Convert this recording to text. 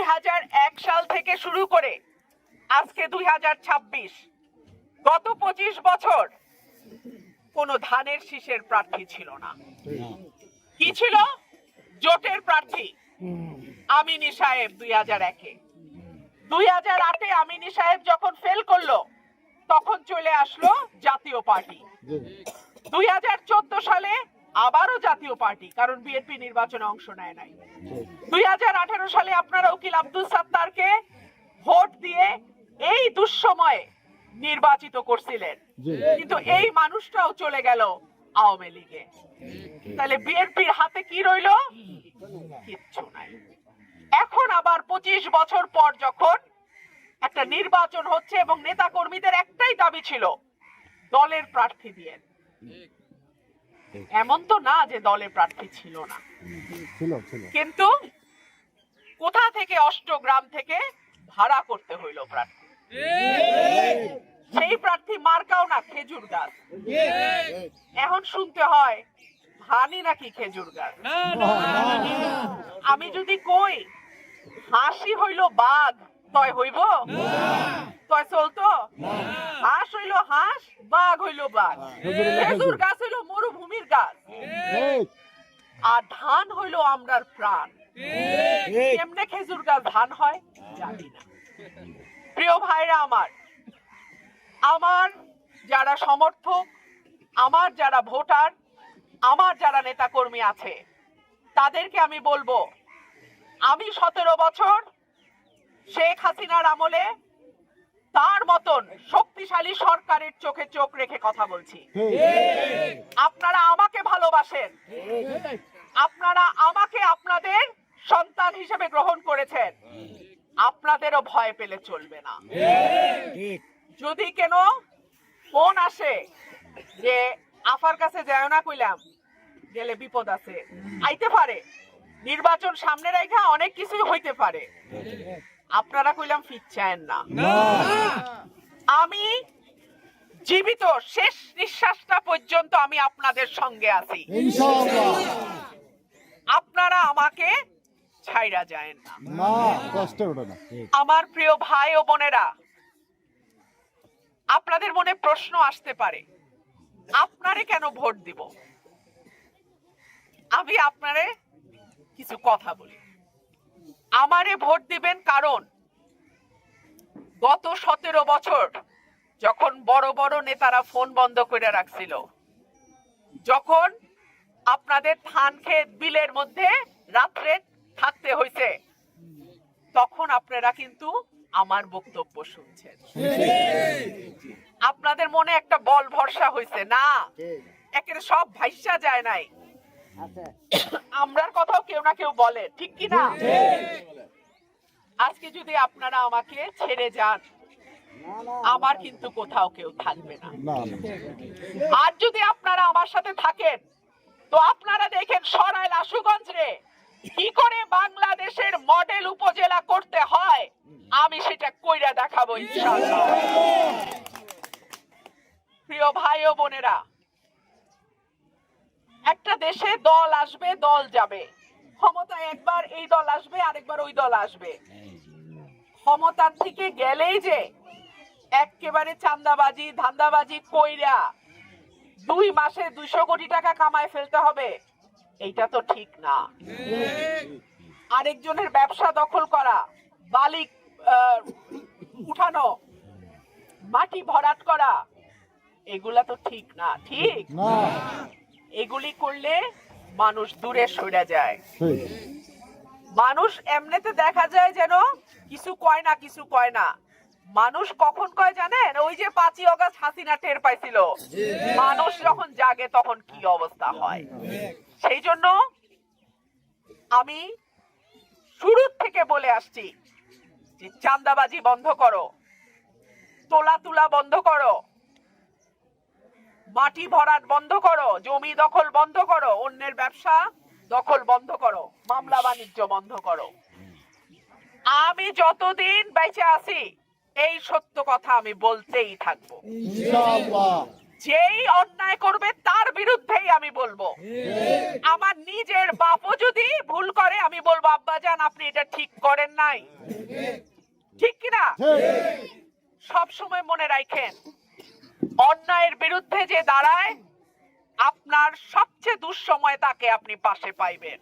2001 সাল থেকে শুরু করে আজকে 2026, গত 25 বছর কোন ধানের শীষের প্রার্থী ছিল না। কি ছিল? জোটের প্রার্থী আমিনী সাহেব 2001-এ। 2008-এ আমিনী সাহেব যখন ফেল করলো তখন চলে আসলো জাতীয় পার্টি। 2014 সালে আবারও জাতীয় পার্টি, কারণ বিএনপি নির্বাচনে অংশ নেয় নাই। 2018 সালে আপনারা উকিল আব্দুল সাত্তারকে ভোট দিয়ে এই দুঃসময়ে নির্বাচিত করছিলেন, কিন্তু এই মানুষটাও চলে গেল আওয়ামী লীগে। তাহলে বিএনপির হাতে কি রইল? কিচ্ছু নাই। এখন আবার 25 বছর পর যখন একটা নির্বাচন হচ্ছে এবং নেতা কর্মীদের একটাই দাবি ছিল দলের প্রার্থী দিয়ে, এমন তো না যে দলের প্রার্থী ছিল না, কিন্তু কোথা থেকে? অষ্টগ্রাম থেকে ভাড়া করতে হইল প্রার্থী। সেই প্রার্থী মার্কাও না, খেজুর গাছ। এখন শুনতে হয় ধানই নাকি খেজুর গাছ। আমি যদি কই হাসি হইল বাঘ, তয় হইব? তয় চলতো? হাঁস হইল হাঁস, বাঘ হইল বাঘ। খেজুর গাছ হইল মরুভূমির গাছ, আর ধান হইল আমরার প্রাণ। কেমনে খেজুর গাছ ধান হয় জানি না। প্রিয় ভাইরা আমার, আমার যারা সমর্থক, আমার যারা ভোটার, আমার যারা নেতা কর্মী আছে, তাদেরকে আমি বলবো, আমি 17 বছর শেখ হাসিনার আমলে তার মতন শক্তিশালী সরকারের চোখে চোখ রেখে কথা বলছি। আপনারা আমাকে ভালোবাসেন, আপনারা আমাকে আপনাদের সন্তান হিসেবে গ্রহণ করেছেন, আপনাদেরও ভয় পেলে চলবে না। যদি কেন ফোন আসে যে আফার কাছে যায় না, কইলাম গেলে বিপদ আছে, আইতে পারে, নির্বাচন সামনে রেখা অনেক কিছুই হইতে পারে, আপনারা কইলাম ফিরছেন না। আমি জীবিত শেষ নিঃশ্বাসটা পর্যন্ত আমি আপনাদের সঙ্গে আছি, আপনারা আমাকে ছাইরা যায় না। আমার প্রিয় ভাই ও বোনেরা, আপনাদের মনে প্রশ্ন আসতে পারে আপনারে কেন ভোট দিব। আমি আপনারে কিছু কথা বলি। আমারে ভোট দিবেন কারণ গত 17 বছর যখন বড় বড় নেতারা ফোন বন্ধ করে রাখছিল, যখন আপনাদের ধান ক্ষেত বিলের মধ্যে রাত্রে থাকতে হয়েছে, তখন আপনারা কিন্তু আমার বক্তব্য শুনছেন। আপনাদের মনে একটা বল ভরসা হয়েছে না, একেবারে সব ভাইসা যায় নাই, আমরার কথাও কেউ না কেউ বলে, ঠিক কি না? আজকে যদি আপনারা আমাকে ছেড়ে যান, আমার কিন্তু কোথাও কেউ থাকবে না। আর যদি আপনারা আমার সাথে থাকেন, তো আপনারা দেখেন সরাইল আশুগঞ্জ রে কি করে বাংলাদেশের মডেল উপজেলা করতে হয়, আমি সেটা কইরা দেখাবো ইনশাআল্লাহ। প্রিয় ভাই ও বোনেরা, একটা দেশে দল আসবে, দল যাবে, ক্ষমতায় একবার এই দল আসবে, আরেকবার ওই দল আসবে। ক্ষমতার থেকে গেলেই যে একেবারে চাঁদাবাজি ধান্দাবাজি কইরা 2 মাসে 200 কোটি টাকা কামায় ফেলতে হবে, এইটা তো ঠিক না। আরেকজনের ব্যবসা দখল করা, বালি উঠানো, মাটি ভরাট করা, এগুলা তো ঠিক না, ঠিক না। এগুলি করলে মানুষ দূরে সরে যায়। মানুষ এমনিতে দেখা যায় যেন কিছু কয় না, কিছু কয় না। মানুষ কখন কয় জানেন? ওই যে 5ই আগস্ট হাসিনা টের পাইছিল, মানুষ যখন জাগে তখন কি অবস্থা হয়। সেই জন্য আমি শুরু থেকে বলে আসছি যে চাঁদাবাজি বন্ধ করো, তোলা তুলা বন্ধ করো, মাটি ভরাট বন্ধ করো, জমি দখল বন্ধ করো, অন্যের ব্যবসা দখল বন্ধ করো, মামলা বাণিজ্য বন্ধ করো। আমি যতদিন বেঁচে আছি এই সত্য কথা আমি বলতেই থাকবো। যেই অন্যায় করবে তার বিরুদ্ধেই আমি বলবো। আমার নিজের বাপও যদি ভুল করে আমি বলবো আব্বাজান আপনি এটা ঠিক করেন নাই, ঠিক কিনা? সব সময় মনে রাখেন, অন্যায়ের বিরুদ্ধে যে দাঁড়ায় আপনার সবচেয়ে দুঃসময় তাকে আপনি পাশে পাইবেন।